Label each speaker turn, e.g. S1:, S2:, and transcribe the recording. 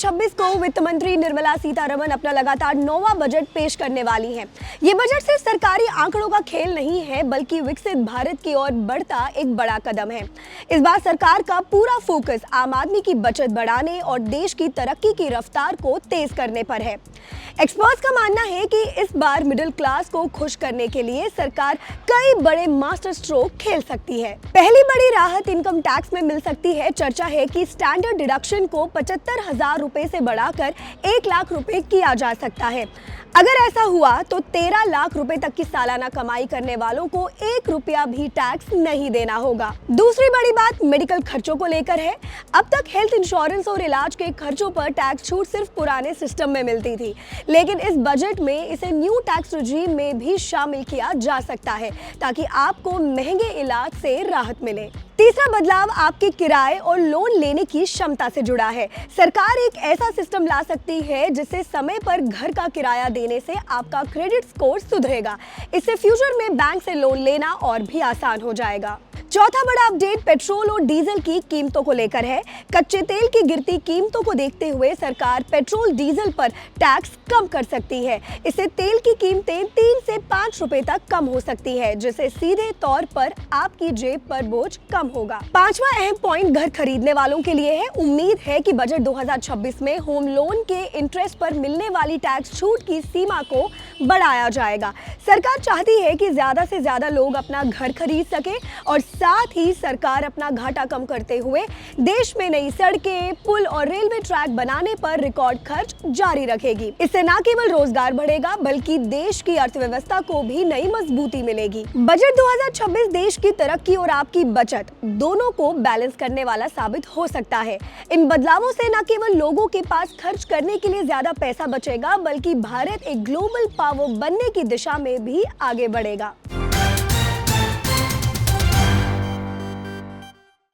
S1: 2026 को वित्त मंत्री निर्मला सीतारमण अपना लगातार 9वां बजट पेश करने वाली हैं। ये बजट सिर्फ सरकारी आंकड़ों का खेल नहीं है, बल्कि विकसित भारत की ओर बढ़ता एक बड़ा कदम है। इस बार सरकार का पूरा फोकस आम आदमी की बचत बढ़ाने और देश की तरक्की की रफ्तार को तेज करने पर है। एक्सपर्ट्स का मानना है कि इस बार मिडिल क्लास को खुश करने के लिए सरकार कई बड़े मास्टर स्ट्रोक खेल सकती है। पहली बड़ी राहत इनकम टैक्स में मिल सकती है। चर्चा है कि स्टैंडर्ड डिडक्शन को 75,000 रुपए से बढ़ाकर 1 लाख रुपए किया जा सकता है। अगर ऐसा हुआ तो 13 लाख रुपए तक की सालाना कमाई करने वालों को 1 रुपया भी टैक्स नहीं देना होगा। दूसरी बड़ी बात मेडिकल खर्चों को लेकर है। अब तक हेल्थ इंश्योरेंस और इलाज के खर्चों पर टैक्स छूट सिर्फ पुराने सिस्टम में मिलती थी, लेकिन इस बजट में इसे न्यू टैक्स रेजिम में भी शामिल किया जा सकता है, ताकि आपको महंगे इलाज से राहत मिले। तीसरा बदलाव आपके किराए और लोन लेने की क्षमता से जुड़ा है। सरकार एक ऐसा सिस्टम ला सकती है जिससे समय पर घर का किराया देने से आपका क्रेडिट स्कोर सुधरेगा। इससे फ्यूचर में बैंक से लोन लेना और भी आसान हो जाएगा। चौथा बड़ा अपडेट पेट्रोल और डीजल की कीमतों को लेकर है। कच्चे तेल की गिरती कीमतों को देखते हुए सरकार पेट्रोल डीजल पर टैक्स कम कर सकती है। इससे तेल की कीमतें 3 से 5 रुपए तक कम हो सकती है, जिससे सीधे तौर पर आपकी जेब पर बोझ कम होगा। पांचवा अहम पॉइंट घर खरीदने वालों के लिए है। उम्मीद है कि बजट 2026 में होम लोन के इंटरेस्ट पर मिलने वाली टैक्स छूट की सीमा को बढ़ाया जाएगा। सरकार चाहती है कि ज्यादा से ज्यादा लोग अपना घर खरीद सके और साथ ही सरकार अपना घाटा कम करते हुए देश में नई सड़कें, पुल और रेलवे ट्रैक बनाने पर रिकॉर्ड खर्च जारी रखेगी। इससे न केवल रोजगार बढ़ेगा, बल्कि देश की अर्थव्यवस्था को भी नई मजबूती मिलेगी। बजट 2026 देश की तरक्की और आपकी बचत दोनों को बैलेंस करने वाला साबित हो सकता है। इन बदलावों से न केवल लोगों के पास खर्च करने के लिए ज्यादा पैसा बचेगा, बल्कि भारत एक ग्लोबल पावर बनने की दिशा में भी आगे बढ़ेगा।